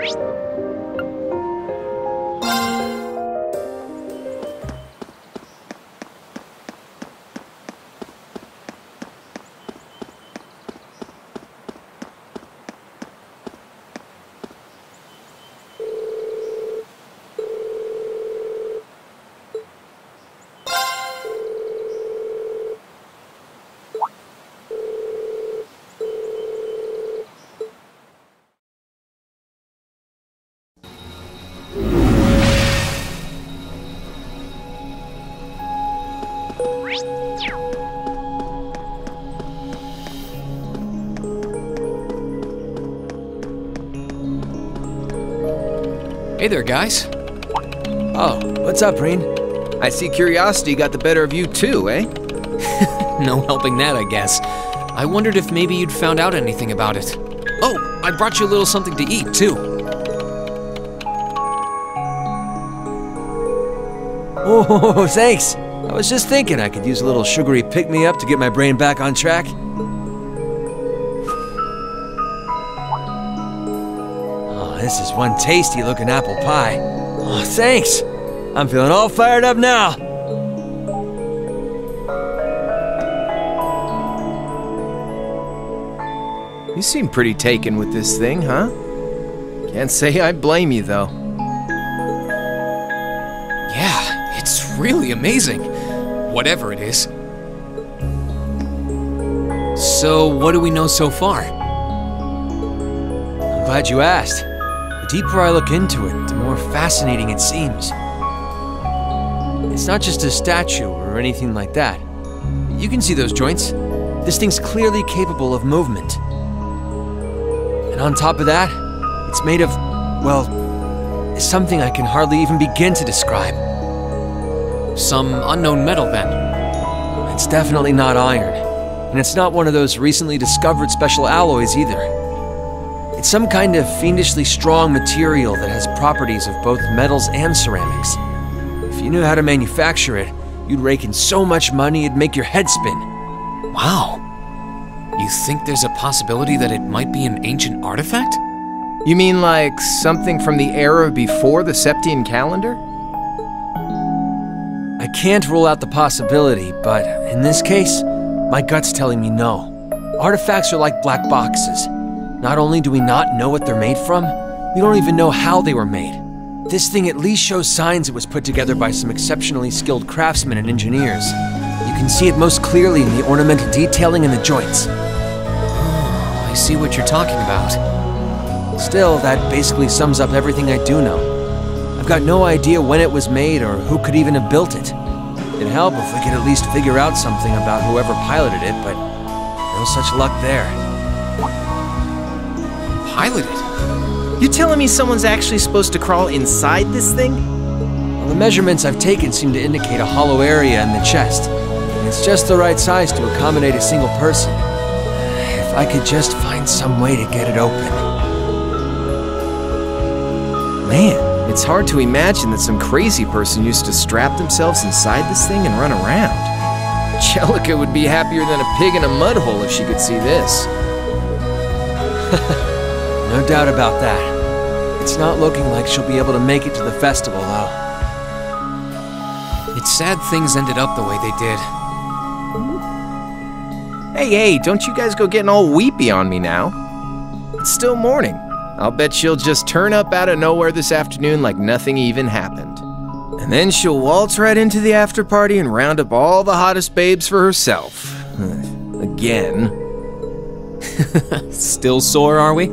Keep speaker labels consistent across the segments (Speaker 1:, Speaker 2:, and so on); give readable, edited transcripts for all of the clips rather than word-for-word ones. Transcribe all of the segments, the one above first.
Speaker 1: Hey there, guys.
Speaker 2: Oh, what's up, Reen?
Speaker 3: I see curiosity got the better of you too, eh?
Speaker 1: No helping that, I guess. I wondered if maybe you'd found out anything about it. Oh, I brought you a little something to eat, too.
Speaker 2: Oh, thanks. I was just thinking I could use a little sugary pick-me-up to get my brain back on track. Oh, this is one tasty-looking apple pie. Oh, thanks. I'm feeling all fired up now.
Speaker 3: You seem pretty taken with this thing, huh? Can't say I blame you, though.
Speaker 1: Yeah, it's really amazing. Whatever it is. So, what do we know so far?
Speaker 2: I'm glad you asked. The deeper I look into it, the more fascinating it seems. It's not just a statue or anything like that. You can see those joints. This thing's clearly capable of movement. And on top of that, it's made of, well, something I can hardly even begin to describe.
Speaker 1: Some unknown metal, then?
Speaker 2: It's definitely not iron. And it's not one of those recently discovered special alloys either. It's some kind of fiendishly strong material that has properties of both metals and ceramics. If you knew how to manufacture it, you'd rake in so much money it'd make your head spin.
Speaker 1: Wow. You think there's a possibility that it might be an ancient artifact?
Speaker 3: You mean like something from the era before the Septian calendar?
Speaker 2: I can't rule out the possibility, but in this case, my gut's telling me no. Artifacts are like black boxes. Not only do we not know what they're made from, we don't even know how they were made. This thing at least shows signs it was put together by some exceptionally skilled craftsmen and engineers. You can see it most clearly in the ornamental detailing and the joints.
Speaker 1: Oh, I see what you're talking about.
Speaker 2: Still, that basically sums up everything I do know. I've got no idea when it was made or who could even have built it. It'd help if we could at least figure out something about whoever piloted it, but no such luck there.
Speaker 1: Piloted?
Speaker 3: You telling me someone's actually supposed to crawl inside this thing?
Speaker 2: Well, the measurements I've taken seem to indicate a hollow area in the chest. And it's just the right size to accommodate a single person. If I could just find some way to get it open.
Speaker 3: Man, it's hard to imagine that some crazy person used to strap themselves inside this thing and run around. Jellica would be happier than a pig in a mud hole if she could see this.
Speaker 2: No doubt about that. It's not looking like she'll be able to make it to the festival, though.
Speaker 1: It's sad things ended up the way they did.
Speaker 3: Hey, don't you guys go getting all weepy on me now. It's still morning. I'll bet she'll just turn up out of nowhere this afternoon like nothing even happened. And then she'll waltz right into the after party and round up all the hottest babes for herself. Again.
Speaker 1: Still sore, are we?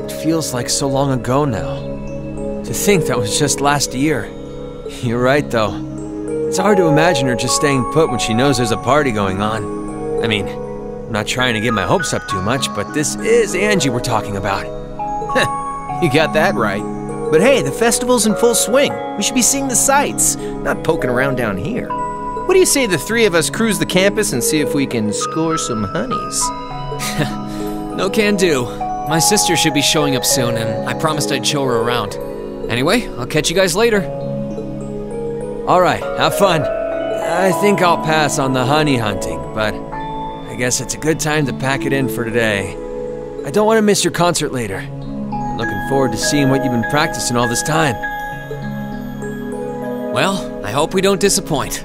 Speaker 2: It feels like so long ago now. To think that was just last year. You're right, though. It's hard to imagine her just staying put when she knows there's a party going on. I mean, I'm not trying to get my hopes up too much, but this is Angie we're talking about.
Speaker 3: You got that right. But hey, the festival's in full swing. We should be seeing the sights, not poking around down here. What do you say the three of us cruise the campus and see if we can score some honeys?
Speaker 1: No can do. My sister should be showing up soon, and I promised I'd show her around. Anyway, I'll catch you guys later.
Speaker 2: All right, have fun. I think I'll pass on the honey hunting, but I guess it's a good time to pack it in for today. I don't want to miss your concert later. Looking forward to seeing what you've been practicing all this time.
Speaker 1: Well, I hope we don't disappoint.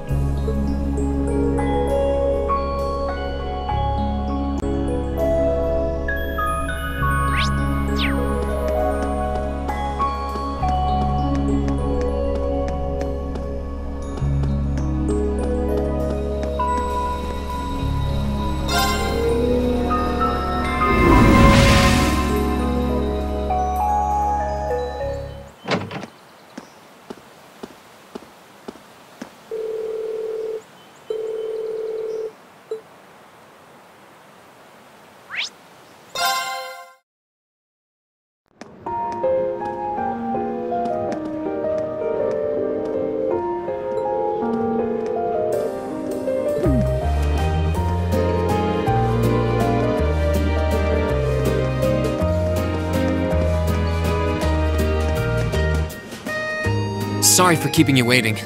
Speaker 1: Sorry for keeping you waiting.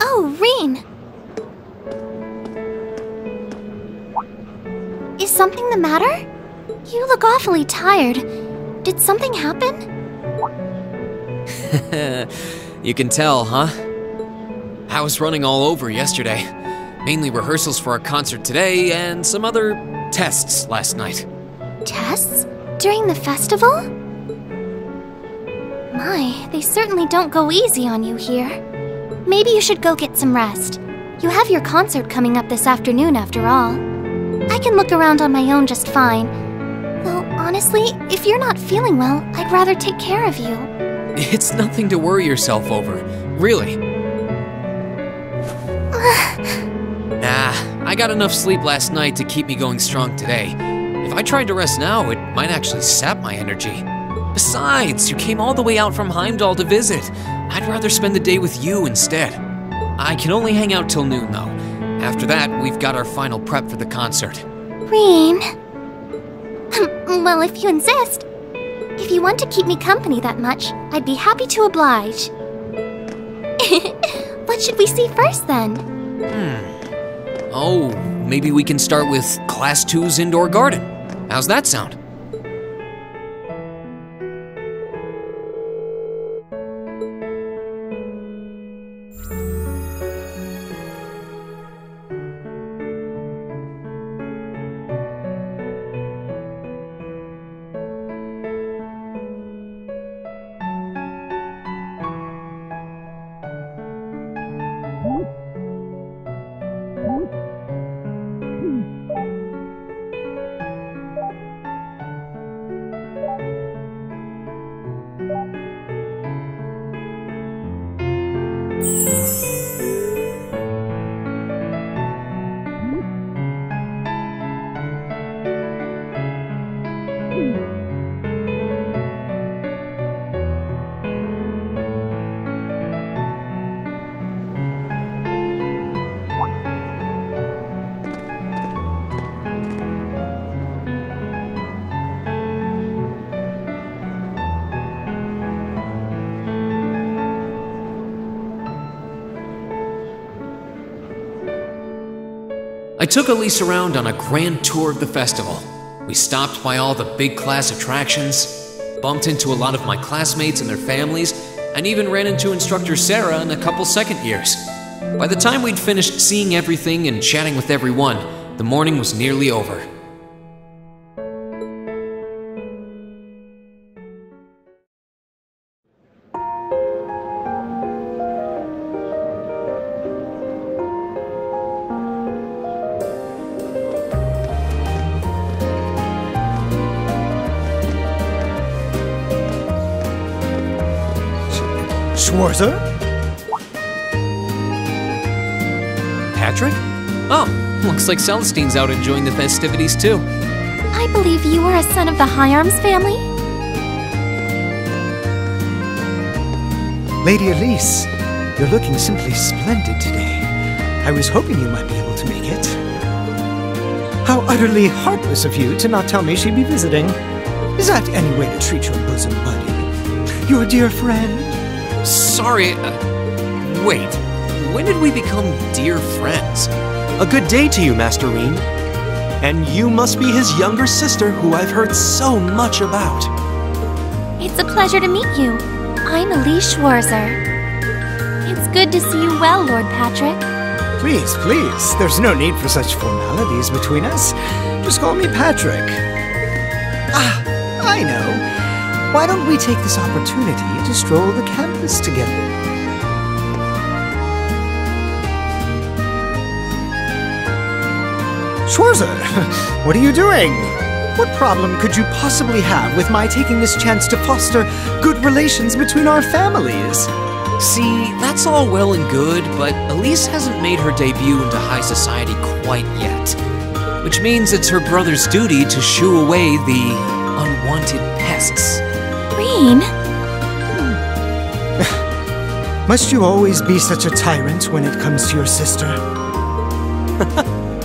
Speaker 4: Oh, Reen! Is something the matter? You look awfully tired. Did something happen?
Speaker 1: You can tell, huh? I was running all over yesterday. Mainly rehearsals for our concert today and some other tests last night.
Speaker 4: Tests? During the festival? My, they certainly don't go easy on you here. Maybe you should go get some rest. You have your concert coming up this afternoon after all. I can look around on my own just fine. Though, honestly, if you're not feeling well, I'd rather take care of you.
Speaker 1: It's nothing to worry yourself over, really. Nah, I got enough sleep last night to keep me going strong today. If I tried to rest now, it might actually sap my energy. Besides, you came all the way out from Heimdall to visit. I'd rather spend the day with you instead. I can only hang out till noon, though. After that, we've got our final prep for the concert.
Speaker 4: Reen. Well, if you insist. If you want to keep me company that much, I'd be happy to oblige. What should we see first, then?
Speaker 1: Oh, maybe we can start with Class 2's indoor garden. How's that sound? I took Elise around on a grand tour of the festival. We stopped by all the big class attractions, bumped into a lot of my classmates and their families, and even ran into instructor Sarah and a couple second years. By the time we'd finished seeing everything and chatting with everyone, the morning was nearly over.
Speaker 5: Schwarzer?
Speaker 1: Patrick? Oh, looks like Celestine's out enjoying the festivities too.
Speaker 4: I believe you are a son of the High Arms family?
Speaker 5: Lady Elise, you're looking simply splendid today. I was hoping you might be able to make it. How utterly heartless of you to not tell me she'd be visiting. Is that any way to treat your bosom buddy? Your dear friend?
Speaker 1: Sorry, wait. When did we become dear friends?
Speaker 6: A good day to you, Master Reen. And you must be his younger sister who I've heard so much about.
Speaker 4: It's a pleasure to meet you. I'm Elise Schwarzer. It's good to see you well, Lord Patrick.
Speaker 5: Please, please, there's no need for such formalities between us. Just call me Patrick. Ah, I know. Why don't we take this opportunity to stroll the campus together? Schwarzer, what are you doing? What problem could you possibly have with my taking this chance to foster good relations between our families?
Speaker 1: See, that's all well and good, but Elise hasn't made her debut into high society quite yet. Which means it's her brother's duty to shoo away the unwanted pests.
Speaker 4: Green?
Speaker 5: Must you always be such a tyrant when it comes to your sister?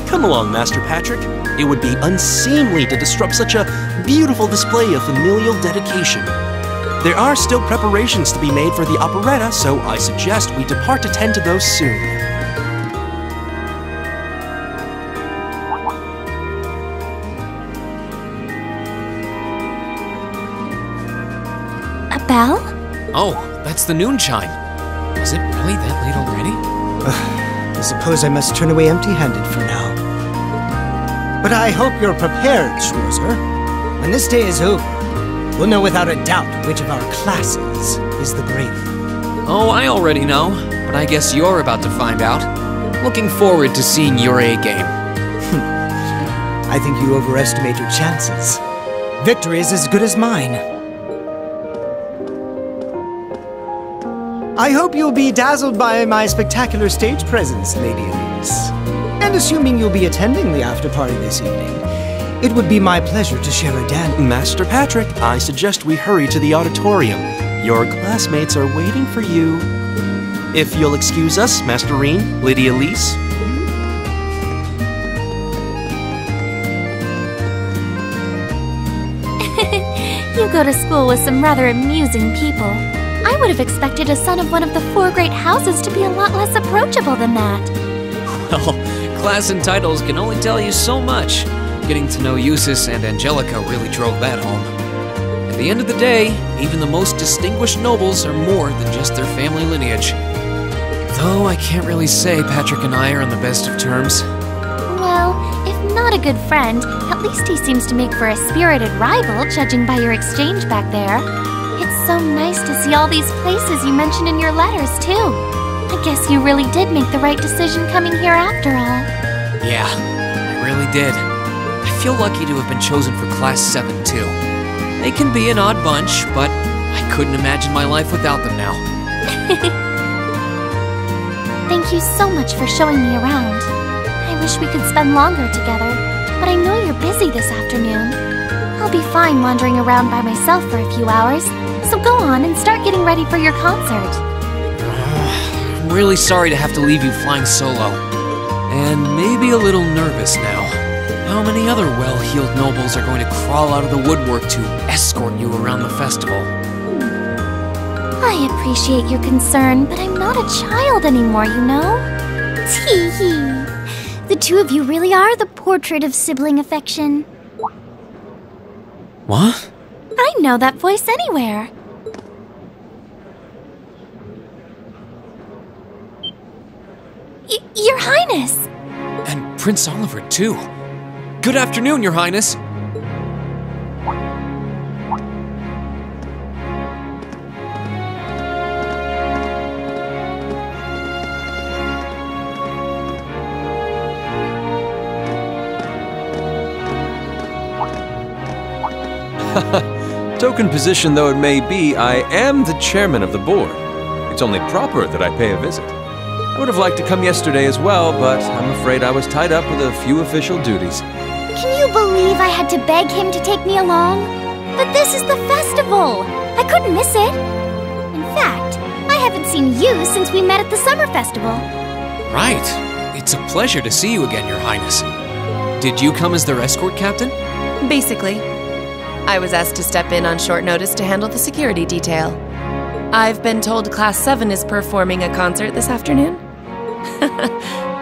Speaker 6: Come along, Master Patrick. It would be unseemly to disrupt such a beautiful display of familial dedication. There are still preparations to be made for the operetta, so I suggest we depart to tend to those soon.
Speaker 4: A bell?
Speaker 1: Oh, that's the noon chime. Is it really that late already?
Speaker 5: I suppose I must turn away empty-handed for now. But I hope you're prepared, Schwarzer. When this day is over, we'll know without a doubt which of our classes is the braver.
Speaker 1: Oh, I already know, but I guess you're about to find out. Looking forward to seeing your A-game.
Speaker 5: I think you overestimate your chances. Victory is as good as mine. I hope you'll be dazzled by my spectacular stage presence, Lady Elise. And assuming you'll be attending the after-party this evening, it would be my pleasure to share a dance.
Speaker 6: Master Patrick, I suggest we hurry to the auditorium. Your classmates are waiting for you. If you'll excuse us, Master Reen, Lady Elise.
Speaker 4: You go to school with some rather amusing people. I would have expected a son of one of the 4 great houses to be a lot less approachable than that.
Speaker 1: Well, class and titles can only tell you so much. Getting to know Eustace and Angelica really drove that home. At the end of the day, even the most distinguished nobles are more than just their family lineage. Though I can't really say Patrick and I are on the best of terms.
Speaker 4: Well, if not a good friend, at least he seems to make for a spirited rival, judging by your exchange back there. It's so nice to see all these places you mentioned in your letters, too. I guess you really did make the right decision coming here after all.
Speaker 1: Yeah, I really did. I feel lucky to have been chosen for Class 7, too. They can be an odd bunch, but I couldn't imagine my life without them now.
Speaker 4: Thank you so much for showing me around. I wish we could spend longer together, but I know you're busy this afternoon. I'll be fine wandering around by myself for a few hours, so go on and start getting ready for your concert.
Speaker 1: I'm really sorry to have to leave you flying solo. And maybe a little nervous now. How many other well-heeled nobles are going to crawl out of the woodwork to escort you around the festival?
Speaker 4: I appreciate your concern, but I'm not a child anymore, you know? Tee-hee. The two of you really are the portrait of sibling affection.
Speaker 1: What?
Speaker 4: I know that voice anywhere. Your Highness!
Speaker 1: And Prince Oliver, too. Good afternoon, Your Highness.
Speaker 2: Token position though it may be, I am the chairman of the board. It's only proper that I pay a visit. I would have liked to come yesterday as well, but I'm afraid I was tied up with a few official duties.
Speaker 4: Can you believe I had to beg him to take me along? But this is the festival! I couldn't miss it! In fact, I haven't seen you since we met at the summer festival.
Speaker 1: Right. It's a pleasure to see you again, Your Highness. Did you come as their escort captain?
Speaker 7: Basically. I was asked to step in on short notice to handle the security detail. I've been told Class 7 is performing a concert this afternoon.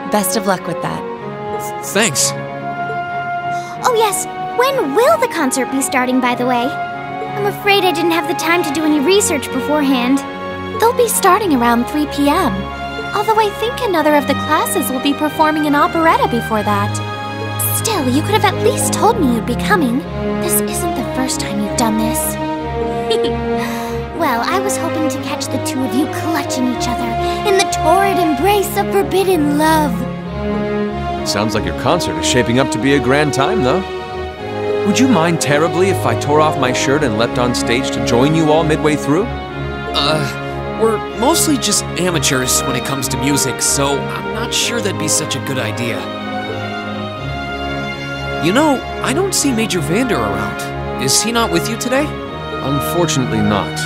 Speaker 7: Best of luck with that.
Speaker 1: Thanks.
Speaker 4: Oh yes, when will the concert be starting, by the way? I'm afraid I didn't have the time to do any research beforehand. They'll be starting around 3 p.m. Although I think another of the classes will be performing an operetta before that. Still, you could have at least told me you'd be coming. This isn't the first time you've done this. Well, I was hoping to catch the two of you clutching each other in the torrid embrace of forbidden love.
Speaker 2: Sounds like your concert is shaping up to be a grand time, though. Would you mind terribly if I tore off my shirt and leapt on stage to join you all midway through?
Speaker 1: We're mostly just amateurs when it comes to music, so I'm not sure that'd be such a good idea. You know, I don't see Major Vander around. Is he not with you today?
Speaker 2: Unfortunately not.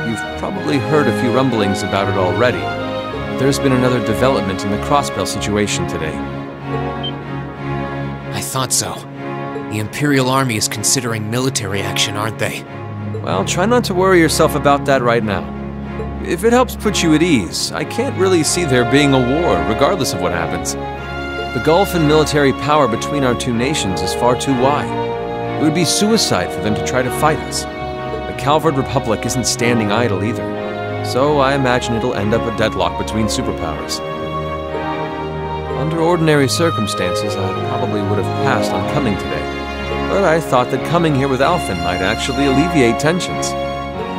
Speaker 2: You've probably heard a few rumblings about it already. There's been another development in the Crossbell situation today.
Speaker 1: I thought so. The Imperial Army is considering military action, aren't they?
Speaker 2: Well, try not to worry yourself about that right now. If it helps put you at ease, I can't really see there being a war, regardless of what happens. The gulf in military power between our two nations is far too wide. It would be suicide for them to try to fight us. The Calvard Republic isn't standing idle either, so I imagine it'll end up a deadlock between superpowers. Under ordinary circumstances, I probably would have passed on coming today, but I thought that coming here with Alphen might actually alleviate tensions.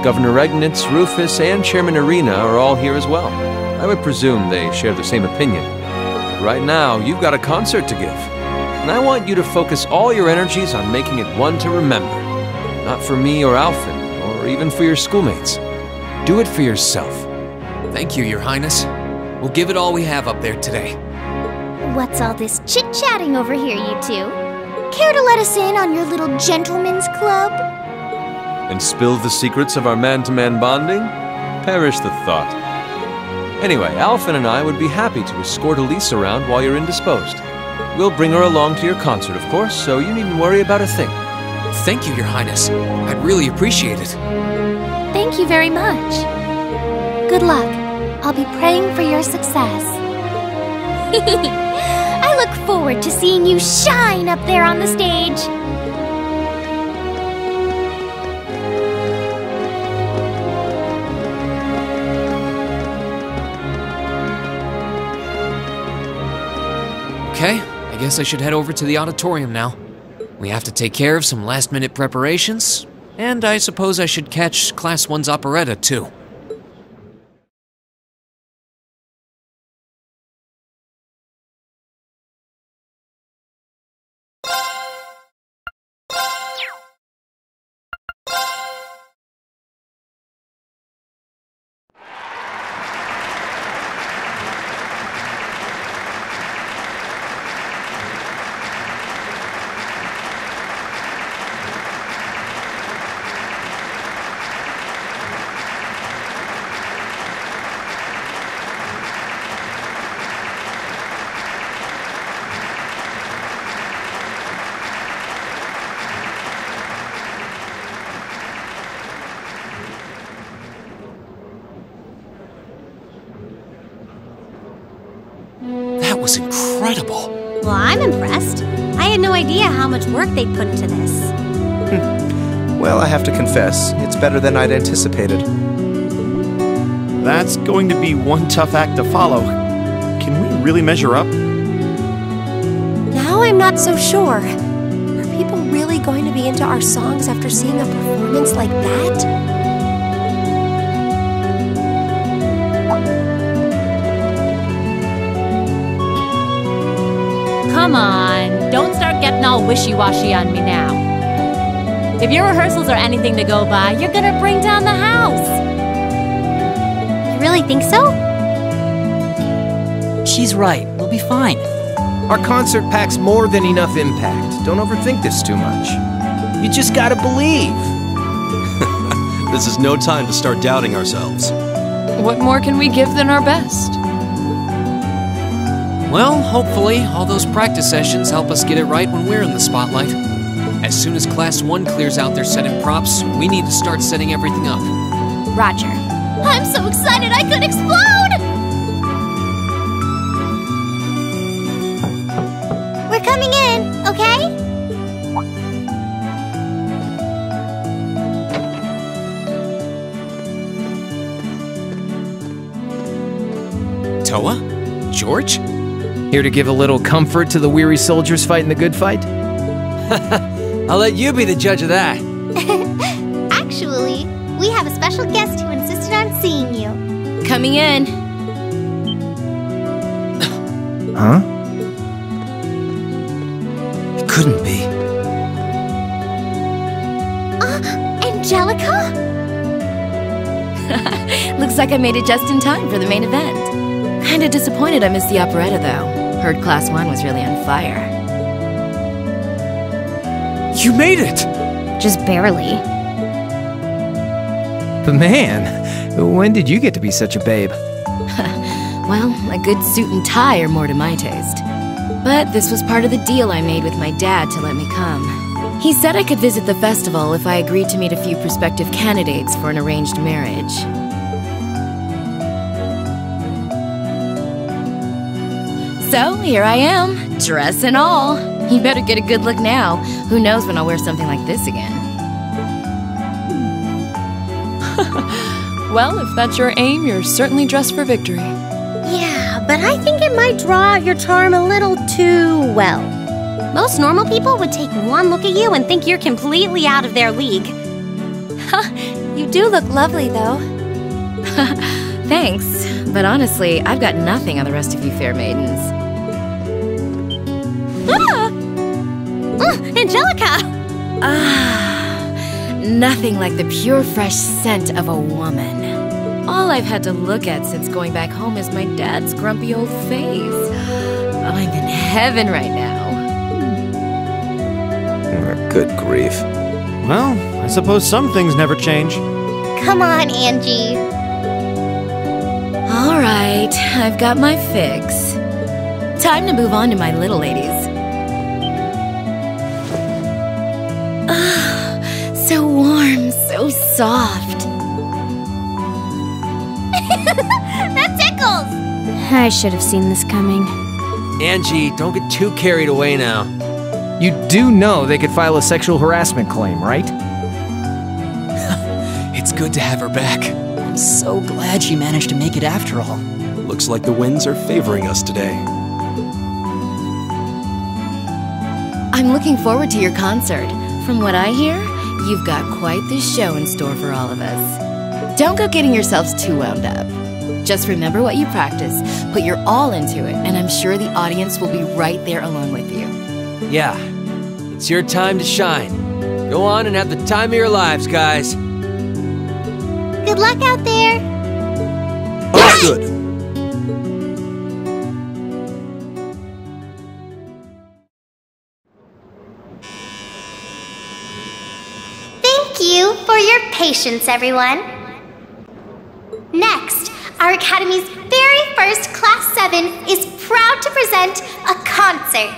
Speaker 2: Governor Regnitz, Rufus, and Chairman Arena are all here as well. I would presume they share the same opinion. But right now, you've got a concert to give, and I want you to focus all your energies on making it one to remember. Not for me or Alphen, or even for your schoolmates. Do it for yourself.
Speaker 1: Thank you, Your Highness. We'll give it all we have up there today.
Speaker 4: What's all this chit-chatting over here, you two? Care to let us in on your little gentleman's club?
Speaker 2: And spill the secrets of our man-to-man bonding? Perish the thought. Anyway, Alphen and I would be happy to escort Elise around while you're indisposed. We'll bring her along to your concert, of course, so you needn't worry about a thing.
Speaker 1: Thank you, Your Highness. I'd really appreciate it.
Speaker 4: Thank you very much. Good luck. I'll be praying for your success. I look forward to seeing you shine up there on the stage.
Speaker 1: Okay, I guess I should head over to the auditorium now. We have to take care of some last-minute preparations, and I suppose I should catch Class 1's operetta, too. That was incredible.
Speaker 8: Well, I'm impressed. I had no idea how much work they'd put into this.
Speaker 9: Well, I have to confess, it's better than I'd anticipated.
Speaker 10: That's going to be one tough act to follow. Can we really measure up?
Speaker 8: Now I'm not so sure. Are people really going to be into our songs after seeing a performance like that?
Speaker 11: Come on, don't start getting all wishy-washy on me now. If your rehearsals are anything to go by, you're gonna bring down the house.
Speaker 4: You really think so?
Speaker 12: She's right. We'll be fine.
Speaker 3: Our concert packs more than enough impact. Don't overthink this too much. You just gotta believe.
Speaker 6: This is no time to start doubting ourselves.
Speaker 7: What more can we give than our best?
Speaker 1: Well, hopefully, all those practice sessions help us get it right when we're in the spotlight. As soon as Class 1 clears out their set and props, we need to start setting everything up.
Speaker 4: Roger. I'm so excited I could explode! We're coming in, okay?
Speaker 1: Toa? George?
Speaker 3: Here to give a little comfort to the weary soldiers fighting the good fight?
Speaker 2: I'll let you be the judge of that.
Speaker 4: Actually, we have a special guest who insisted on seeing you.
Speaker 7: Coming in.
Speaker 3: Huh?
Speaker 2: It couldn't be.
Speaker 4: Angelica?
Speaker 7: Looks like I made it just in time for the main event. Kinda disappointed I missed the operetta, though. Heard Class 1 was really on fire.
Speaker 2: You made it!
Speaker 4: Just barely.
Speaker 3: But man, when did you get to be such a babe?
Speaker 7: Well, a good suit and tie are more to my taste. But this was part of the deal I made with my dad to let me come. He said I could visit the festival if I agreed to meet a few prospective candidates for an arranged marriage. So, here I am, dress and all. You better get a good look now. Who knows when I'll wear something like this again.
Speaker 12: Well, if that's your aim, you're certainly dressed for victory.
Speaker 8: Yeah, but I think it might draw out your charm a little too well.
Speaker 4: Most normal people would take one look at you and think you're completely out of their league.
Speaker 8: You do look lovely, though.
Speaker 7: Thanks, but honestly, I've got nothing on the rest of you fair maidens.
Speaker 4: Angelica!
Speaker 7: Nothing like the pure, fresh scent of a woman. All I've had to look at since going back home is my dad's grumpy old face. I'm in heaven right now.
Speaker 9: Good grief.
Speaker 10: Well, I suppose some things never change.
Speaker 4: Come on, Angie.
Speaker 7: All right, I've got my fix. Time to move on to my little ladies. So warm, so soft.
Speaker 4: That tickles! I should have seen this coming.
Speaker 2: Angie, don't get too carried away now.
Speaker 3: You do know they could file a sexual harassment claim, right?
Speaker 1: It's good to have her back.
Speaker 13: I'm so glad she managed to make it after all.
Speaker 6: Looks like the winds are favoring us today.
Speaker 7: I'm looking forward to your concert. From what I hear, you've got quite the show in store for all of us. Don't go getting yourselves too wound up. Just remember what you practice, put your all into it, and I'm sure the audience will be right there along with you.
Speaker 2: Yeah, it's your time to shine. Go on and have the time of your lives, guys.
Speaker 4: Good luck out there.
Speaker 6: Good.
Speaker 4: Thank you for your patience, everyone. Next, our Academy's very first Class 7 is proud to present a concert.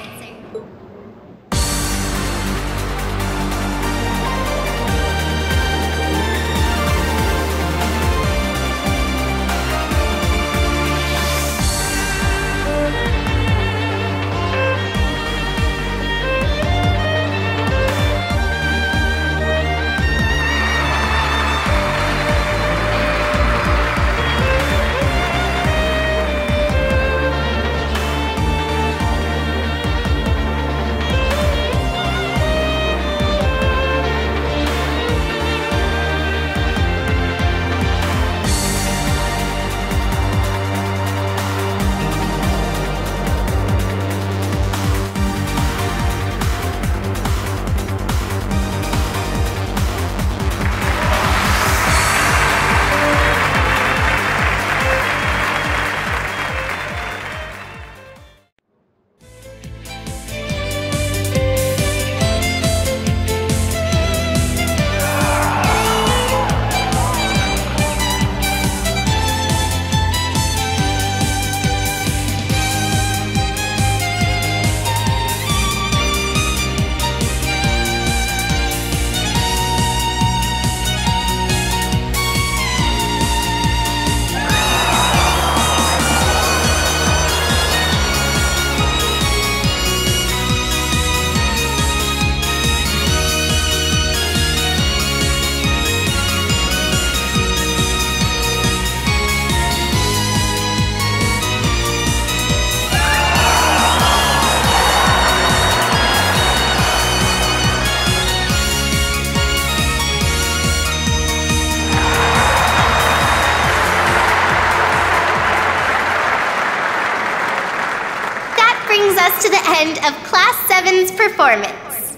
Speaker 14: to the end of Class 7's performance.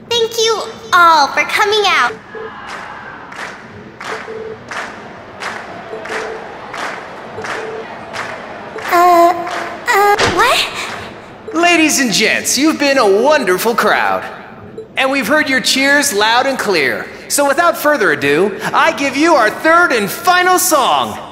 Speaker 14: Thank you all for coming out. What?
Speaker 3: Ladies and gents, you've been a wonderful crowd. And we've heard your cheers loud and clear. So without further ado, I give you our third and final song.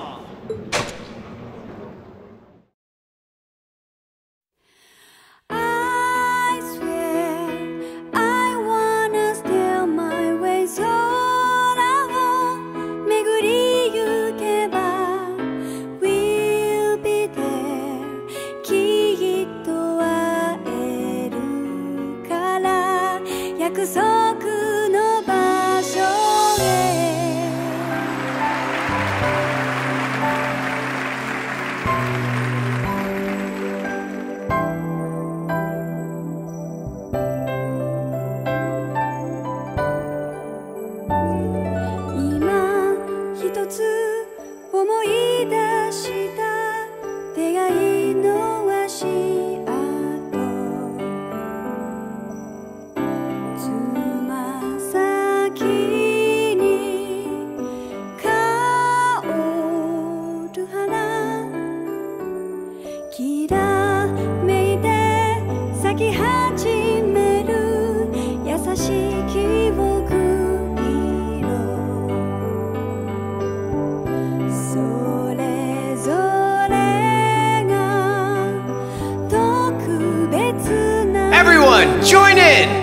Speaker 3: Everyone, join in!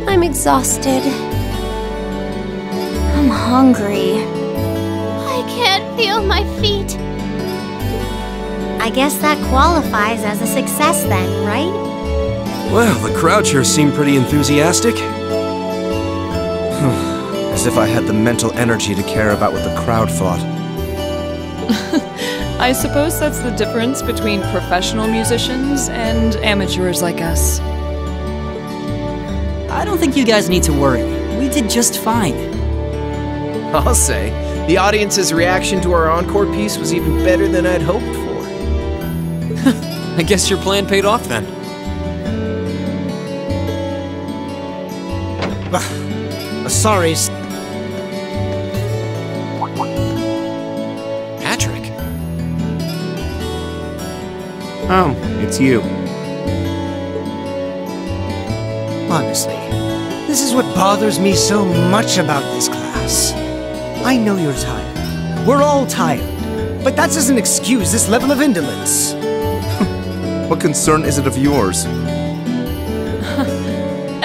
Speaker 8: I'm exhausted.
Speaker 4: I'm hungry.
Speaker 14: I can't feel my feet.
Speaker 15: I guess that qualifies as a success then, right?
Speaker 6: Well, the crowd sure seemed pretty enthusiastic.
Speaker 9: As if I had the mental energy to care about what the crowd thought.
Speaker 12: I suppose that's the difference between professional musicians and amateurs like us.
Speaker 13: I don't think you guys need to worry. We did just fine.
Speaker 3: I'll say, the audience's reaction to our encore piece was even better than I'd hoped for.
Speaker 1: I guess your plan paid off then.
Speaker 5: Sorry.
Speaker 1: Patrick.
Speaker 10: Oh, it's you.
Speaker 5: Honestly, This is what bothers me so much about this class. I know you're tired. We're all tired. But that doesn't excuse this level of indolence.
Speaker 9: What concern is it of yours?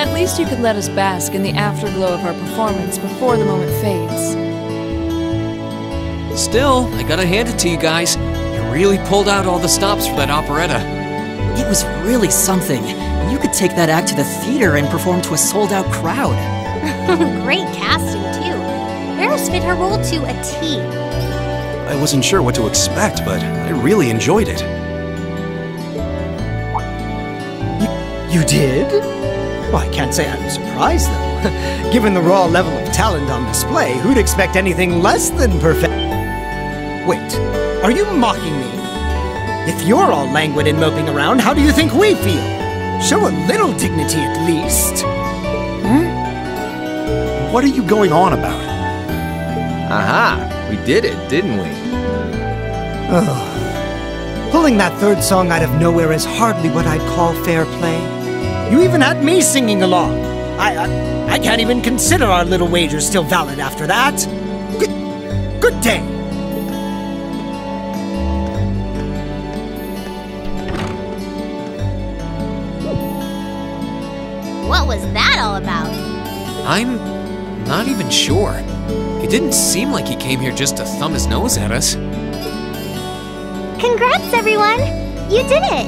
Speaker 12: At least you could let us bask in the afterglow of our performance before the moment fades.
Speaker 1: Still, I gotta hand it to you guys. You really pulled out all the stops for that operetta.
Speaker 13: It was really something. You could take that act to the theater and perform to a sold-out crowd.
Speaker 15: Great casting, too. Paris fit her role to a T.
Speaker 6: I wasn't sure what to expect, but I really enjoyed it.
Speaker 5: You did? Well, I can't say I'm surprised, though. Given the raw level of talent on display, who'd expect anything less than perfect? Wait, are you mocking me? If you're all languid and moping around, how do you think we feel? Show a little dignity at least.
Speaker 6: What are you going on about?
Speaker 3: Aha! We did it, didn't we?
Speaker 5: Oh. Pulling that third song out of nowhere is hardly what I'd call fair play. You even had me singing along. I can't even consider our little wager still valid after that. Good day.
Speaker 15: What was that all about?
Speaker 1: I'm not even sure. It didn't seem like he came here just to thumb his nose at us.
Speaker 14: Congrats, everyone! You did it!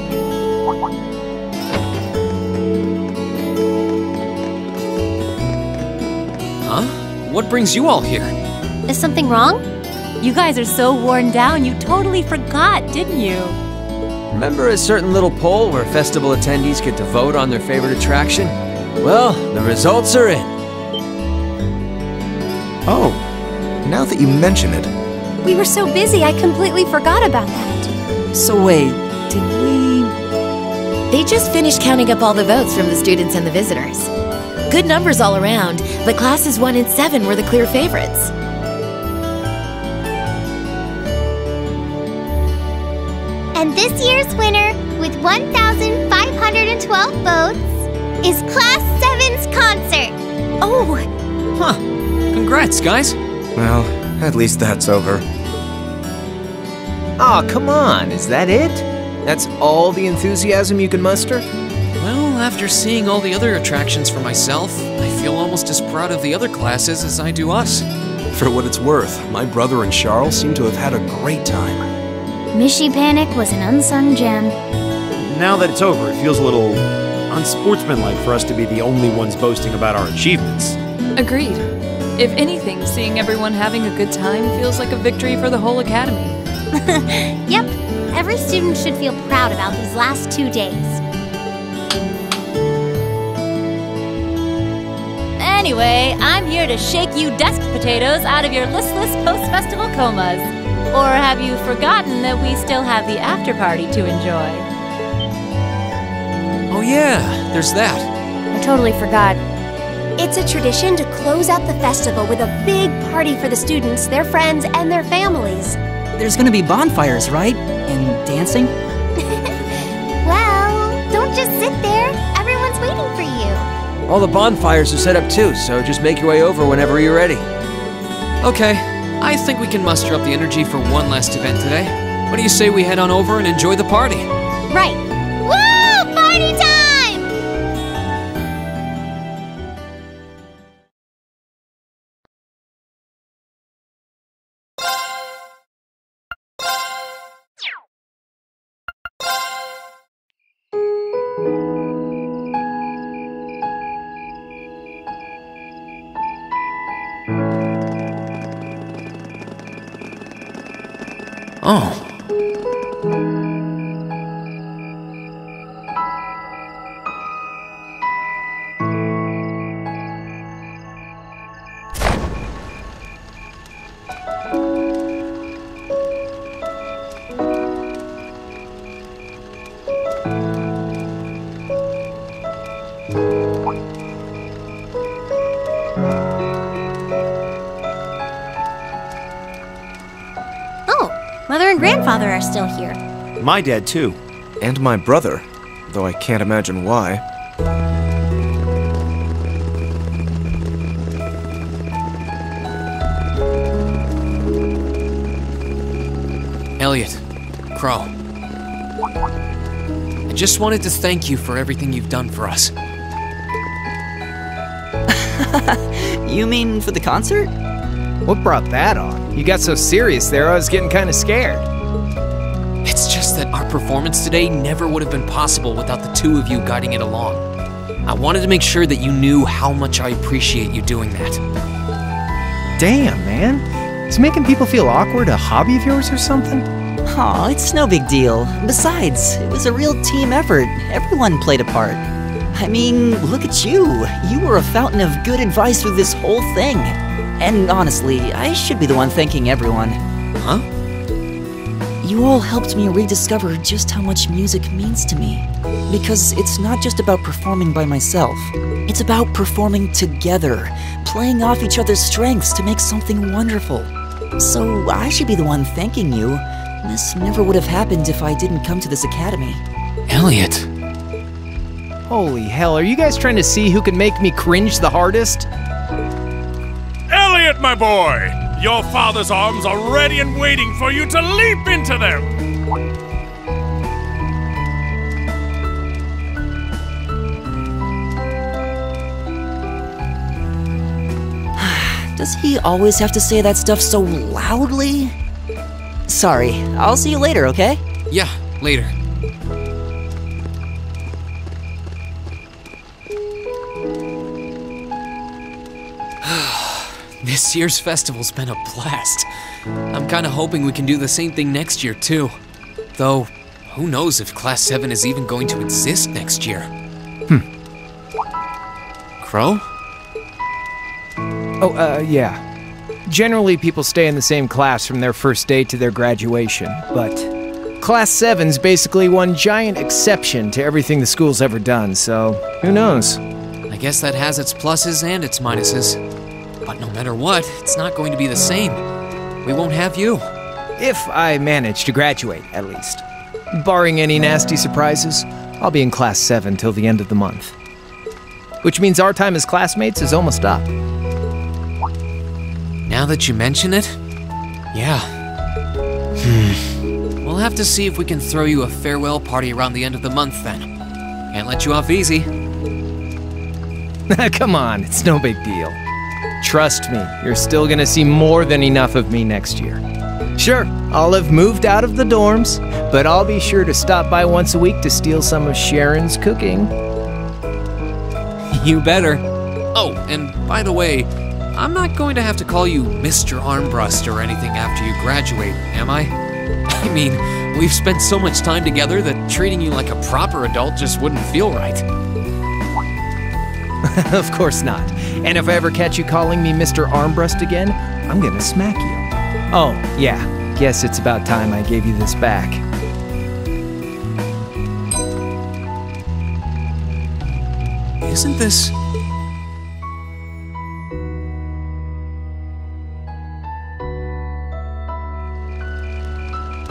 Speaker 1: Huh? What brings you all here?
Speaker 15: Is something wrong?
Speaker 11: You guys are so worn down, you totally forgot, didn't you?
Speaker 2: Remember a certain little poll where festival attendees get to vote on their favorite attraction? Well, the results are in.
Speaker 9: Oh, now that you mention it.
Speaker 8: We were so busy, I completely forgot about that.
Speaker 13: So wait, did we...
Speaker 7: They just finished counting up all the votes from the students and the visitors. Good numbers all around, but classes 1 and 7 were the clear favorites.
Speaker 14: And this year's winner, with 1,512 votes, is Class 7's concert.
Speaker 7: Oh!
Speaker 1: Huh. Congrats, guys.
Speaker 9: Well, at least that's over.
Speaker 3: Aw, come on, is that it? That's all the enthusiasm you can muster?
Speaker 1: Well, after seeing all the other attractions for myself, I feel almost as proud of the other classes as I do us.
Speaker 6: For what it's worth, my brother and Charles seem to have had a great time.
Speaker 4: Mishy Panic was an unsung gem.
Speaker 16: Now that it's over, it feels a little unsportsmanlike for us to be the only ones boasting about our achievements.
Speaker 12: Agreed. If anything, seeing everyone having a good time feels like a victory for the whole academy.
Speaker 15: Yep, every student should feel proud about these last 2 days.
Speaker 11: Anyway, I'm here to shake you desk potatoes out of your listless post-festival comas. Or have you forgotten that we still have the after-party to enjoy?
Speaker 1: Oh yeah, there's that.
Speaker 15: I totally forgot.
Speaker 8: It's a tradition to close out the festival with a big party for the students, their friends, and their families.
Speaker 13: There's gonna be bonfires, right? And dancing?
Speaker 14: Well, don't just sit there. Everyone's waiting for you.
Speaker 2: All the bonfires are set up too, so just make your way over whenever you're ready.
Speaker 1: Okay, I think we can muster up the energy for one last event today. What do you say we head on over and enjoy the party?
Speaker 14: Right. Woo! Party time!
Speaker 1: Oh.
Speaker 15: Mother and grandfather are still here.
Speaker 9: My dad, too. And my brother, though I can't imagine why.
Speaker 1: Elliot, Crow. I just wanted to thank you for everything you've done for us.
Speaker 13: You mean for the concert?
Speaker 3: What brought that on? You got so serious there, I was getting kind of scared.
Speaker 1: It's just that our performance today never would have been possible without the two of you guiding it along. I wanted to make sure that you knew how much I appreciate you doing that.
Speaker 3: Damn, man. Is making people feel awkward a hobby of yours or something?
Speaker 13: Aw, it's no big deal. Besides, it was a real team effort. Everyone played a part. I mean, look at you. You were a fountain of good advice through this whole thing. And honestly, I should be the one thanking everyone.
Speaker 1: Huh?
Speaker 13: You all helped me rediscover just how much music means to me. Because it's not just about performing by myself. It's about performing together, playing off each other's strengths to make something wonderful. So I should be the one thanking you. This never would have happened if I didn't come to this academy.
Speaker 1: Elliot.
Speaker 3: Holy hell, are you guys trying to see who can make me cringe the hardest?
Speaker 17: Elliot, my boy! Your father's arms are ready and waiting for you to leap into them!
Speaker 13: Does he always have to say that stuff so loudly? Sorry, I'll see you later, okay?
Speaker 1: Yeah, later. This year's festival's been a blast. I'm kinda hoping we can do the same thing next year, too. Though, who knows if Class 7 is even going to exist next year? Crow?
Speaker 3: Oh, yeah. Generally, people stay in the same class from their first day to their graduation, but Class 7's basically one giant exception to everything the school's ever done, so who knows?
Speaker 1: I guess that has its pluses and its minuses. But no matter what, it's not going to be the same. We won't have you.
Speaker 3: If I manage to graduate, at least. Barring any nasty surprises, I'll be in Class 7 till the end of the month. Which means our time as classmates is almost up.
Speaker 1: Now that you mention it, yeah. We'll have to see if we can throw you a farewell party around the end of the month then. Can't let you off easy.
Speaker 3: Come on, it's no big deal. Trust me, you're still gonna see more than enough of me next year. Sure, I'll have moved out of the dorms, but I'll be sure to stop by once a week to steal some of Sharon's cooking.
Speaker 1: You better. Oh, and by the way, I'm not going to have to call you Mr. Armbrust or anything after you graduate, am I? I mean, we've spent so much time together that treating you like a proper adult just wouldn't feel right.
Speaker 3: Of course not. And if I ever catch you calling me Mr. Armbrust again, I'm gonna smack you. Oh, yeah. Guess it's about time I gave you this back.
Speaker 1: Isn't this...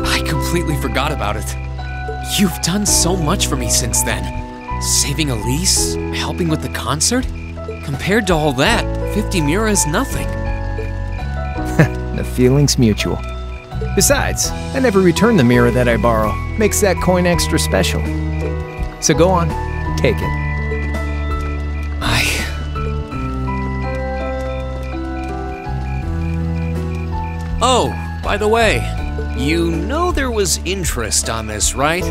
Speaker 1: I completely forgot about it. You've done so much for me since then. Saving Elise, helping with the concert? Compared to all that, 50 Mira is nothing.
Speaker 3: The feeling's mutual. Besides, I never return the mirror that I borrow. Makes that coin extra special. So go on, take it.
Speaker 1: Oh, by the way, you know there was interest on this, right?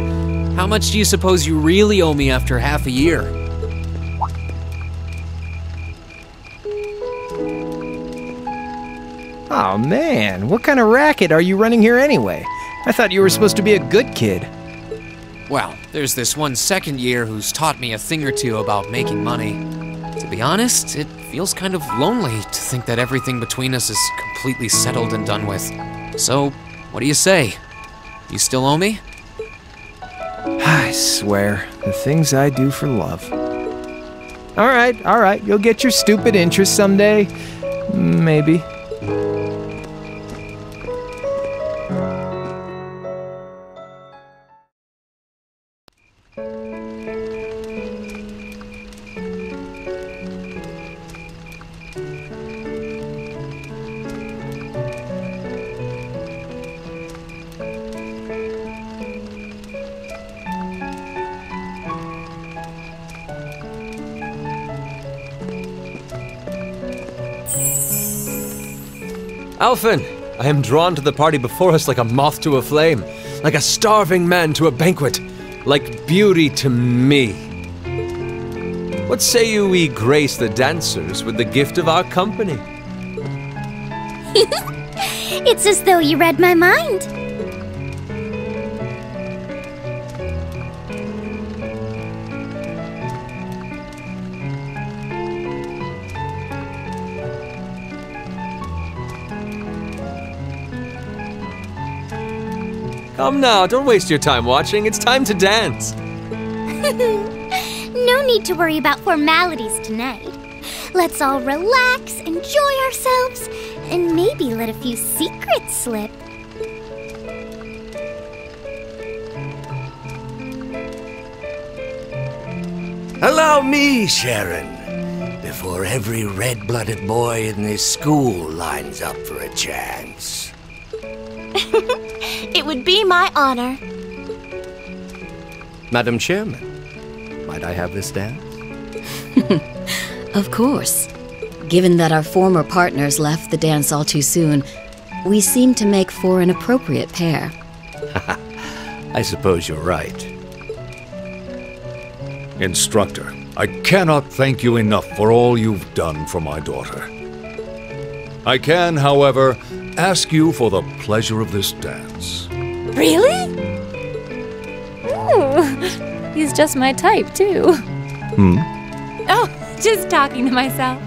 Speaker 1: How much do you suppose you really owe me after half a year?
Speaker 3: Oh man, what kind of racket are you running here anyway? I thought you were supposed to be a good kid.
Speaker 1: Well, there's this one second year who's taught me a thing or two about making money. To be honest, it feels kind of lonely to think that everything between us is completely settled and done with. So, what do you say? You still owe me?
Speaker 3: I swear, the things I do for love. Alright, you'll get your stupid interest someday. Maybe.
Speaker 2: Alphen, I am drawn to the party before us like a moth to a flame, like a starving man to a banquet, like beauty to me. What say you we grace the dancers with the gift of our company?
Speaker 4: It's as though you read my mind.
Speaker 2: Come now, don't waste your time watching. It's time to dance.
Speaker 4: No need to worry about formalities tonight. Let's all relax, enjoy ourselves, and maybe let a few secrets slip.
Speaker 18: Allow me, Sharon, before every red-blooded boy in this school lines up for a chance.
Speaker 8: It would be my honor.
Speaker 3: Madam Chairman, might I have this dance?
Speaker 7: Of course. Given that our former partners left the dance all too soon, we seem to make for an appropriate pair.
Speaker 18: I suppose you're right.
Speaker 17: Instructor, I cannot thank you enough for all you've done for my daughter. I can, however, ask you for the pleasure of this dance.
Speaker 11: Really? Ooh, he's just my type, too. Oh, just talking to myself.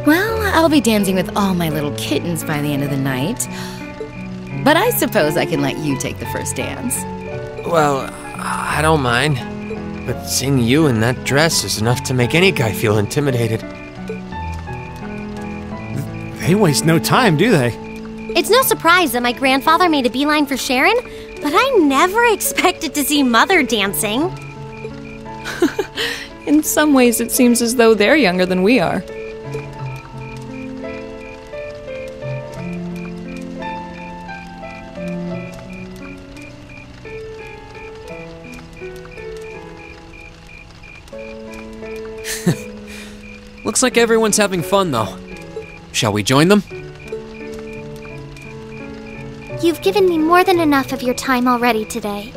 Speaker 7: Well, I'll be dancing with all my little kittens by the end of the night. But I suppose I can let you take the first dance.
Speaker 2: Well, I don't mind. But seeing you in that dress is enough to make any guy feel intimidated.
Speaker 5: They waste no time, do they?
Speaker 8: It's no surprise that my grandfather made a beeline for Sharon, but I never expected to see Mother dancing.
Speaker 12: In some ways, it seems as though they're younger than we are.
Speaker 1: Looks like everyone's having fun, though. Shall we join them?
Speaker 4: You've given me more than enough of your time already today.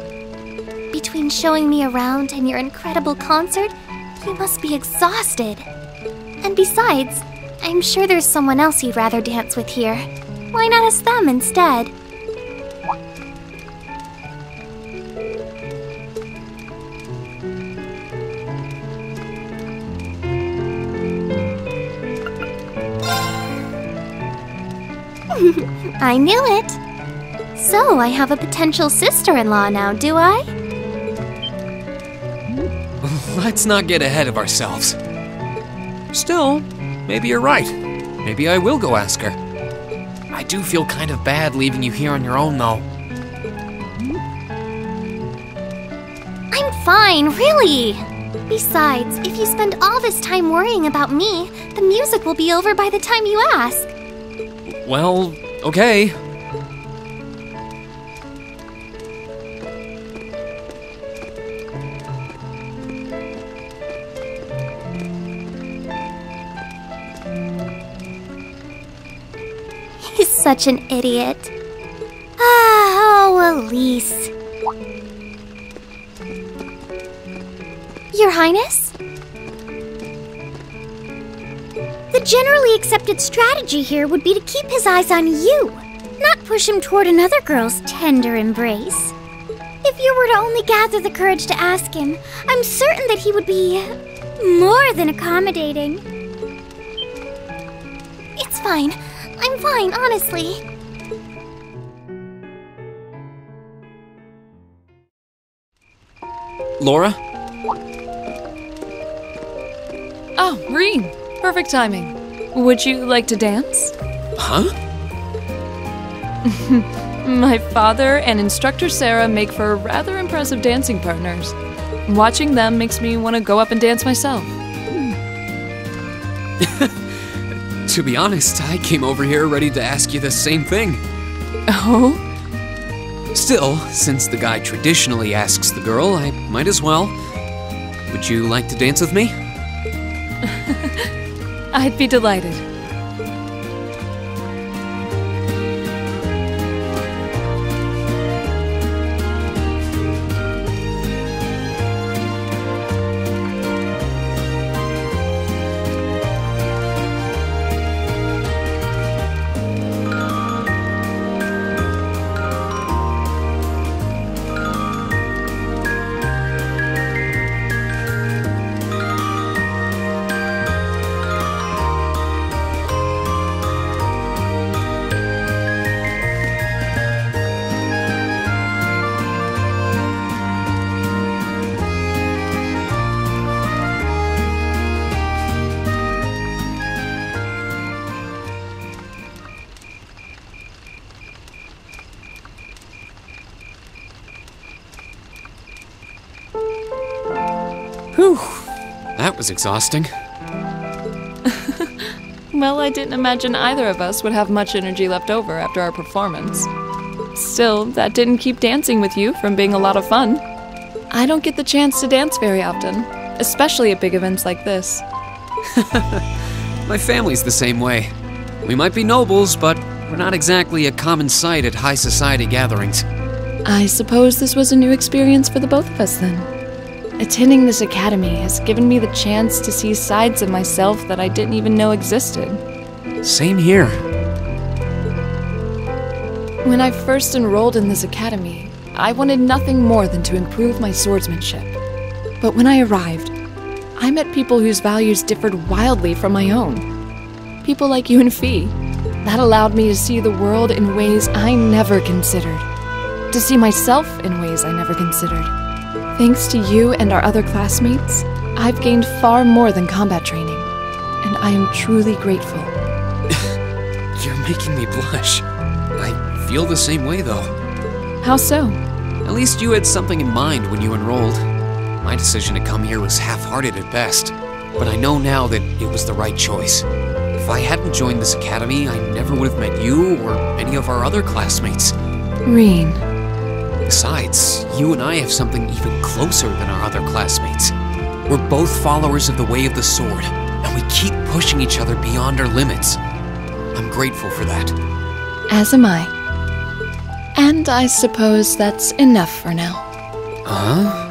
Speaker 4: Between showing me around and your incredible concert, you must be exhausted. And besides, I'm sure there's someone else you'd rather dance with here. Why not ask them instead? I knew it. So, I have a potential sister-in-law now, do I?
Speaker 1: Let's not get ahead of ourselves. Still, maybe you're right. Maybe I will go ask her. I do feel kind of bad leaving you here on your own, though.
Speaker 4: I'm fine, really. Besides, if you spend all this time worrying about me, the music will be over by the time you ask.
Speaker 1: Well, okay.
Speaker 4: He's such an idiot. Oh, Elise. Your Highness? The generally accepted strategy here would be to keep his eyes on you, not push him toward another girl's tender embrace. If you were to only gather the courage to ask him, I'm certain that he would be more than accommodating. It's fine. I'm fine, honestly.
Speaker 1: Laura?
Speaker 12: Oh, Reem. Perfect timing. Would you like to dance?
Speaker 1: Huh?
Speaker 12: My father and instructor Sarah make for rather impressive dancing partners. Watching them makes me want to go up and dance myself.
Speaker 1: To be honest, I came over here ready to ask you the same thing.
Speaker 12: Oh?
Speaker 1: Still, since the guy traditionally asks the girl, I might as well. Would you like to dance with me?
Speaker 12: I'd be delighted.
Speaker 1: Whew, that was exhausting.
Speaker 12: Well, I didn't imagine either of us would have much energy left over after our performance. Still, that didn't keep dancing with you from being a lot of fun. I don't get the chance to dance very often, especially at big events like this.
Speaker 1: My family's the same way. We might be nobles, but we're not exactly a common sight at high society gatherings.
Speaker 12: I suppose this was a new experience for the both of us then. Attending this academy has given me the chance to see sides of myself that I didn't even know existed.
Speaker 1: Same here.
Speaker 12: When I first enrolled in this academy, I wanted nothing more than to improve my swordsmanship. But when I arrived, I met people whose values differed wildly from my own. People like you and Fee. That allowed me to see the world in ways I never considered. To see myself in ways I never considered. Thanks to you and our other classmates, I've gained far more than combat training, and I am truly grateful.
Speaker 1: You're making me blush. I feel the same way, though.
Speaker 12: How so?
Speaker 1: At least you had something in mind when you enrolled. My decision to come here was half-hearted at best, but I know now that it was the right choice. If I hadn't joined this academy, I never would have met you or any of our other classmates.
Speaker 12: Reen.
Speaker 1: Besides, you and I have something even closer than our other classmates. We're both followers of the way of the sword, and we keep pushing each other beyond our limits. I'm grateful for that.
Speaker 12: As am I. And I suppose that's enough for now.
Speaker 1: Huh?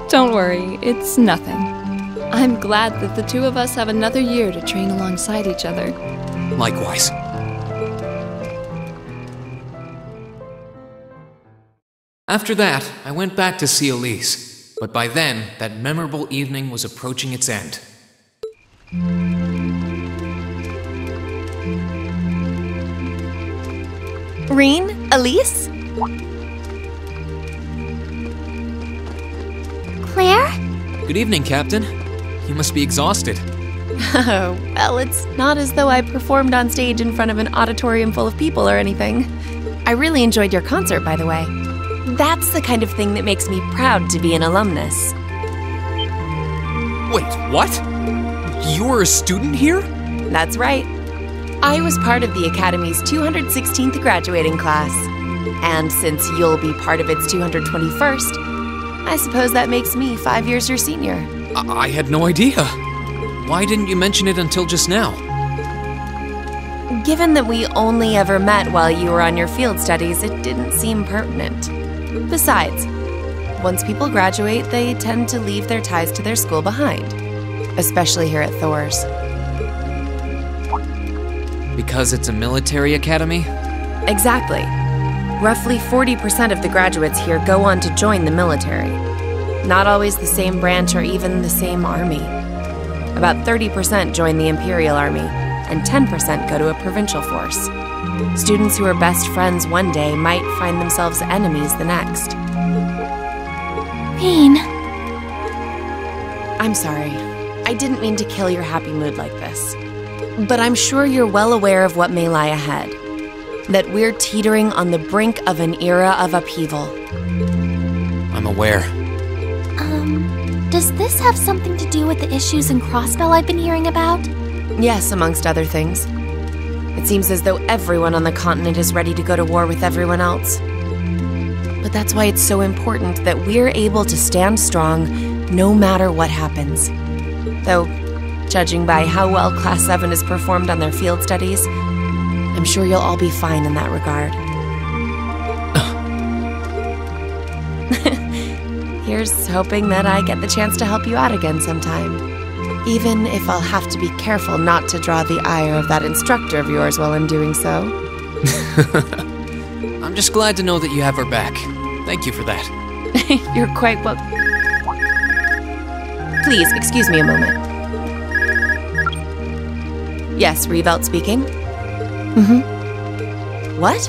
Speaker 12: Don't worry, it's nothing. I'm glad that the two of us have another year to train alongside each other.
Speaker 1: Likewise. After that, I went back to see Elise, but by then, that memorable evening was approaching its end.
Speaker 8: Reen? Elise?
Speaker 4: Claire?
Speaker 1: Good evening, Captain. You must be exhausted.
Speaker 8: Oh, well, it's not as though I performed on stage in front of an auditorium full of people or anything. I really enjoyed your concert, by the way. That's the kind of thing that makes me proud to be an alumnus.
Speaker 1: Wait, what? You were a student here?
Speaker 8: That's right. I was part of the Academy's 216th graduating class. And since you'll be part of its 221st, I suppose that makes me 5 years your senior.
Speaker 1: I had no idea. Why didn't you mention it until just now?
Speaker 8: Given that we only ever met while you were on your field studies, it didn't seem pertinent. Besides, once people graduate, they tend to leave their ties to their school behind. Especially here at Thor's.
Speaker 1: Because it's a military academy?
Speaker 8: Exactly. Roughly 40% of the graduates here go on to join the military. Not always the same branch or even the same army. About 30% join the Imperial Army, and 10% go to a provincial force. Students who are best friends one day might find themselves enemies the next.
Speaker 4: Reen.
Speaker 8: I'm sorry. I didn't mean to kill your happy mood like this. But I'm sure you're well aware of what may lie ahead. That we're teetering on the brink of an era of upheaval.
Speaker 1: I'm aware.
Speaker 4: Does this have something to do with the issues in Crossbell I've been hearing about?
Speaker 8: Yes, amongst other things. It seems as though everyone on the continent is ready to go to war with everyone else. But that's why it's so important that we're able to stand strong no matter what happens. Though, judging by how well Class 7 has performed on their field studies. I'm sure you'll all be fine in that regard. Here's hoping that I get the chance to help you out again sometime. Even if I'll have to be careful not to draw the ire of that instructor of yours while I'm doing so.
Speaker 1: I'm just glad to know that you have her back. Thank you for that.
Speaker 8: You're quite well... Please, excuse me a moment. Yes, Revelt speaking. What?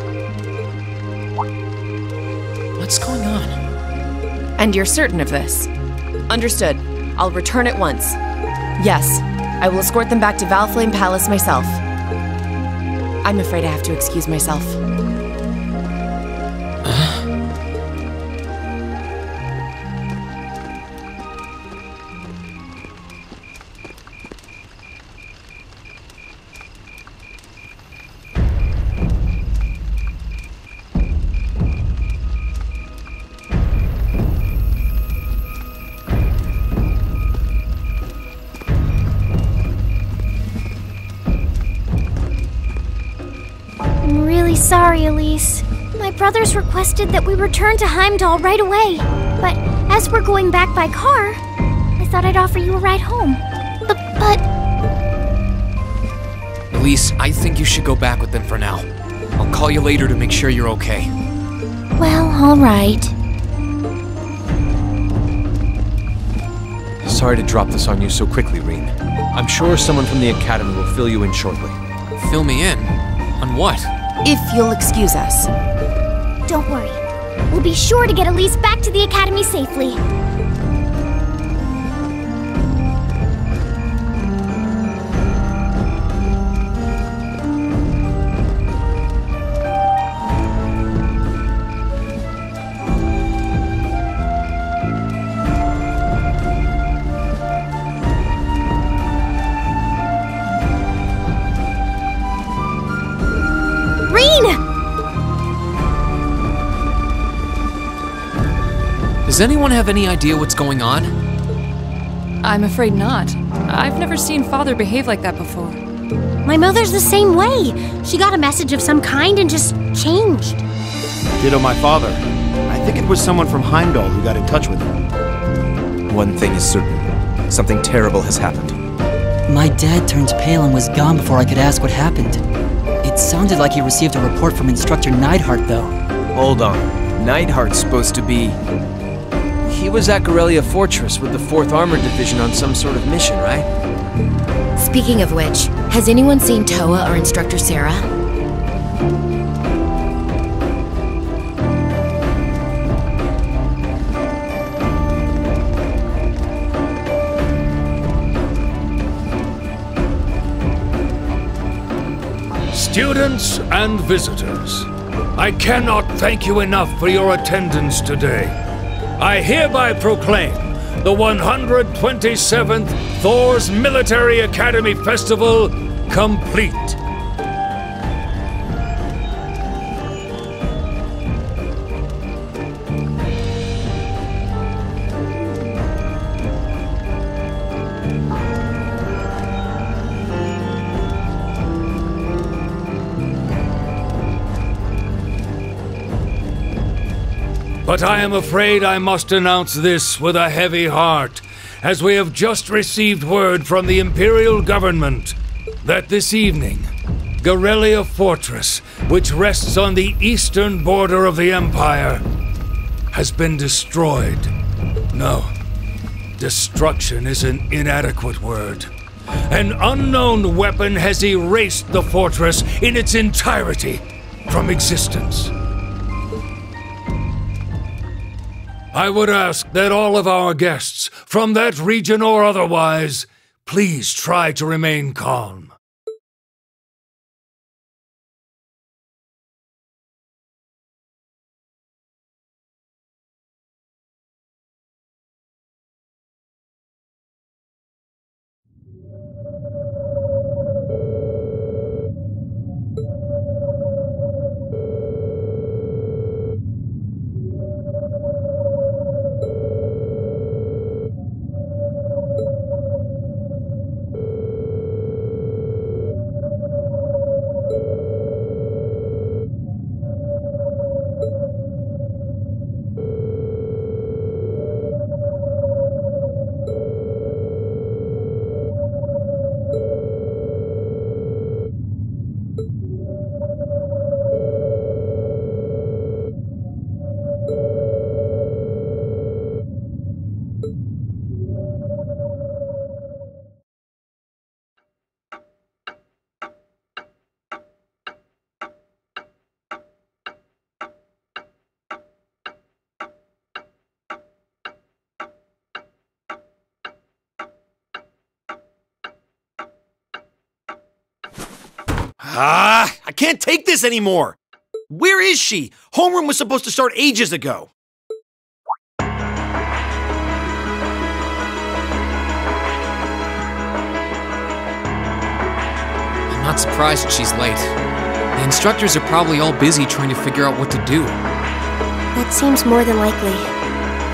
Speaker 1: What's going on?
Speaker 8: And you're certain of this? Understood. I'll return at once. Yes, I will escort them back to Valflame Palace myself. I'm afraid I have to excuse myself.
Speaker 4: Sorry, Elise. My brothers requested that we return to Heimdall right away. But as we're going back by car, I thought I'd offer you a ride home. But...
Speaker 1: Elise, I think you should go back with them for now. I'll call you later to make sure you're okay.
Speaker 4: Well, all right.
Speaker 2: Sorry to drop this on you so quickly, Reen. I'm sure someone from the Academy will fill you in shortly.
Speaker 1: Fill me in? On what?
Speaker 8: If you'll excuse us.
Speaker 4: Don't worry. We'll be sure to get Elise back to the Academy safely.
Speaker 1: Does anyone have any idea what's going on?
Speaker 12: I'm afraid not. I've never seen Father behave like that before.
Speaker 15: My mother's the same way. She got a message of some kind and just changed.
Speaker 16: Ditto my father. I think it was someone from Heimdall who got in touch with him.
Speaker 9: One thing is certain. Something terrible has happened.
Speaker 13: My dad turned pale and was gone before I could ask what happened. It sounded like he received a report from Instructor Neidhart, though.
Speaker 3: Hold on. Neidhart's supposed to be...
Speaker 2: He was at Gorelia Fortress with the 4th Armored Division on some sort of mission, right?
Speaker 7: Speaking of which, has anyone seen Toa or Instructor Sarah?
Speaker 17: Students and visitors, I cannot thank you enough for your attendance today. I hereby proclaim the 127th Thor's Military Academy Festival complete. But I am afraid I must announce this with a heavy heart, as we have just received word from the Imperial Government that this evening, Gorelia Fortress, which rests on the eastern border of the Empire, has been destroyed. No, destruction is an inadequate word. An unknown weapon has erased the fortress in its entirety from existence. I would ask that all of our guests, from that region or otherwise, please try to remain calm.
Speaker 16: I can't take this anymore! Where is she? Homeroom was supposed to start ages ago.
Speaker 1: I'm not surprised that she's late. The instructors are probably all busy trying to figure out what to do.
Speaker 19: That seems more than likely.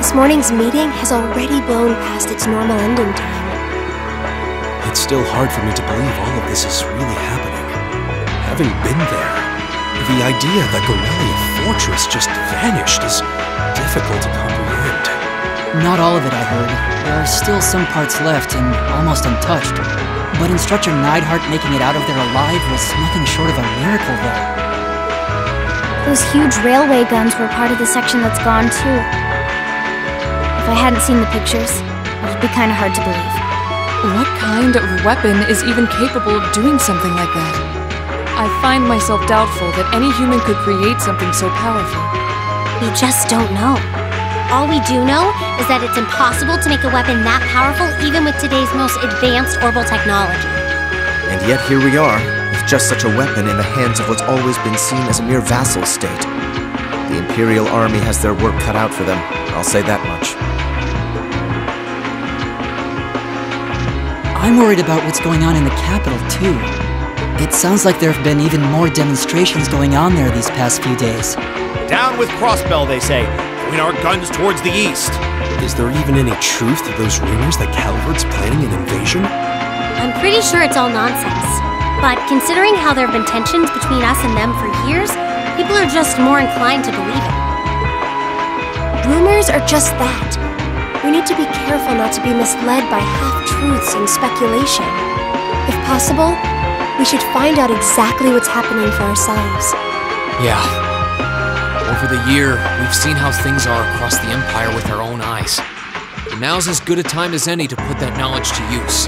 Speaker 19: This morning's meeting has already blown past its normal ending time.
Speaker 6: It's still hard for me to believe all of this is really happening. Having been there, the idea that Gorelia Fortress just vanished is difficult to comprehend.
Speaker 13: Not all of it, I heard. There are still some parts left and almost untouched. But Instructor Neidhart making it out of there alive was nothing short of a miracle, though.
Speaker 4: Those huge railway guns were part of the section that's gone, too. If I hadn't seen the pictures, it'd be kind of hard to believe.
Speaker 12: What kind of weapon is even capable of doing something like that? I find myself doubtful that any human could create something so powerful.
Speaker 15: We just don't know. All we do know is that it's impossible to make a weapon that powerful even with today's most advanced orbital technology.
Speaker 9: And yet here we are, with just such a weapon in the hands of what's always been seen as a mere vassal state. The Imperial Army has their work cut out for them, I'll say that much.
Speaker 13: I'm worried about what's going on in the capital, too. It sounds like there have been even more demonstrations going on there these past few days.
Speaker 16: Down with Crossbell, they say. Point our guns towards the east.
Speaker 6: Is there even any truth to those rumors that Calvert's planning an invasion?
Speaker 15: I'm pretty sure it's all nonsense. But considering how there have been tensions between us and them for years, people are just more inclined to believe it.
Speaker 19: Rumors are just that. We need to be careful not to be misled by half-truths and speculation. If possible, we should find out exactly what's happening for ourselves.
Speaker 1: Yeah. Over the year, we've seen how things are across the Empire with our own eyes. Now's as good a time as any to put that knowledge to use.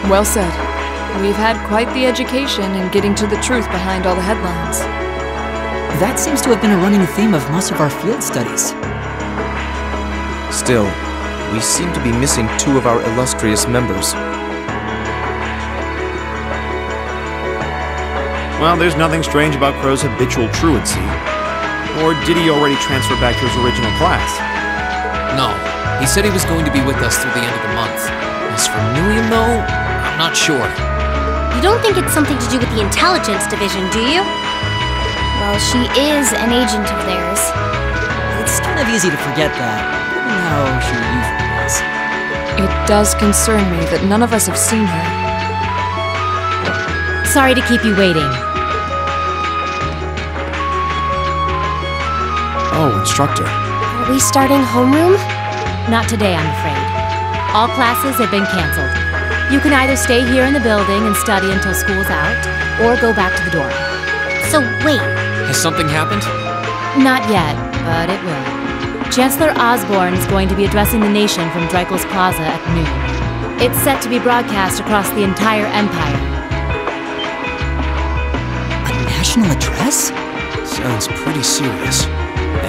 Speaker 12: Well said. We've had quite the education in getting to the truth behind all the headlines.
Speaker 13: That seems to have been a running theme of most of our field studies.
Speaker 9: Still, we seem to be missing two of our illustrious members.
Speaker 16: Well, there's nothing strange about Crow's habitual truancy. Or did he already transfer back to his original class?
Speaker 1: No. He said he was going to be with us through the end of the month. As for Milliam, though, I'm not sure.
Speaker 15: You don't think it's something to do with the intelligence division, do you?
Speaker 4: Well, she is an agent of theirs.
Speaker 13: It's kind of easy to forget that, given how she usually is.
Speaker 12: It does concern me that none of us have seen her.
Speaker 11: Sorry to keep you waiting.
Speaker 16: Oh, Instructor.
Speaker 19: Are we starting homeroom?
Speaker 11: Not today, I'm afraid. All classes have been canceled. You can either stay here in the building and study until school's out, or go back to the dorm.
Speaker 15: So, wait.
Speaker 1: Has something happened?
Speaker 11: Not yet, but it will. Chancellor Osborne is going to be addressing the nation from Dreikel's Plaza at noon. It's set to be broadcast across the entire Empire.
Speaker 13: A national address?
Speaker 6: Sounds pretty serious.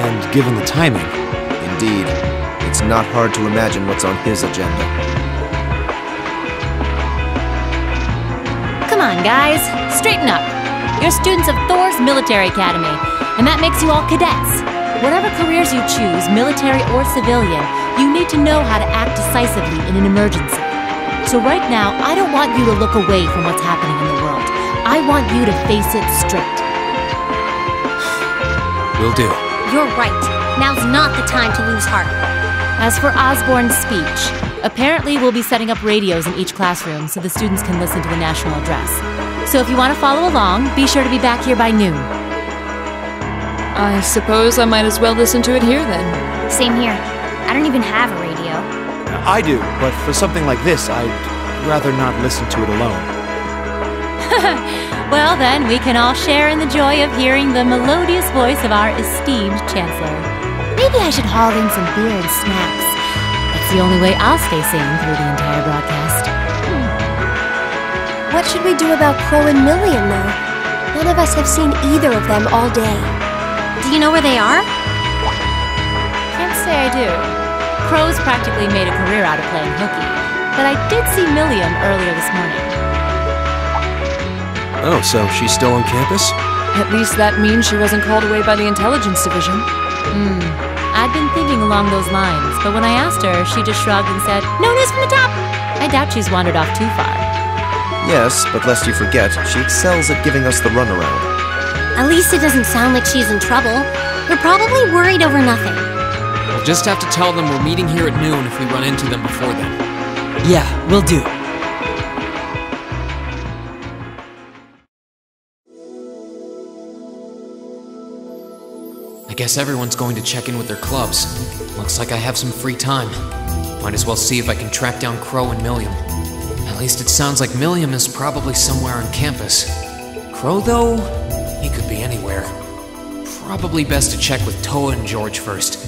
Speaker 6: And given the timing...
Speaker 9: Indeed. It's not hard to imagine what's on his agenda.
Speaker 11: Come on, guys. Straighten up. You're students of Thor's Military Academy, and that makes you all cadets. Whatever careers you choose, military or civilian, you need to know how to act decisively in an emergency. So right now, I don't want you to look away from what's happening in the world. I want you to face it straight.
Speaker 1: Will do.
Speaker 15: You're right. Now's not the time to lose heart.
Speaker 11: As for Osborne's speech, apparently we'll be setting up radios in each classroom so the students can listen to the national address. So if you want to follow along, be sure to be back here by noon.
Speaker 12: I suppose I might as well listen to it here then.
Speaker 4: Same here. I don't even have a radio.
Speaker 16: I do, but for something like this, I'd rather not listen to it alone.
Speaker 11: Well then, we can all share in the joy of hearing the melodious voice of our esteemed Chancellor. Maybe I should haul in some beer and snacks. That's the only way I'll stay sane through the entire broadcast.
Speaker 19: What should we do about Crow and Milliam, though? None of us have seen either of them all day.
Speaker 15: Do you know where they are?
Speaker 11: Can't say I do. Crow's practically made a career out of playing hooky, but I did see Milliam earlier this morning.
Speaker 6: Oh, so she's still on campus?
Speaker 12: At least that means she wasn't called away by the intelligence division.
Speaker 11: I'd been thinking along those lines, but when I asked her, she just shrugged and said, "No news from the top." I doubt she's wandered off too far.
Speaker 9: Yes, but lest you forget, she excels at giving us the runaround.
Speaker 15: At least it doesn't sound like she's in trouble. They're probably worried over nothing.
Speaker 1: We'll just have to tell them we're meeting here at noon if we run into them before then.
Speaker 13: Yeah, will do.
Speaker 1: I guess everyone's going to check in with their clubs. Looks like I have some free time. Might as well see if I can track down Crow and Milliam. At least it sounds like Milliam is probably somewhere on campus. Crow, though, he could be anywhere. Probably best to check with Toa and George first.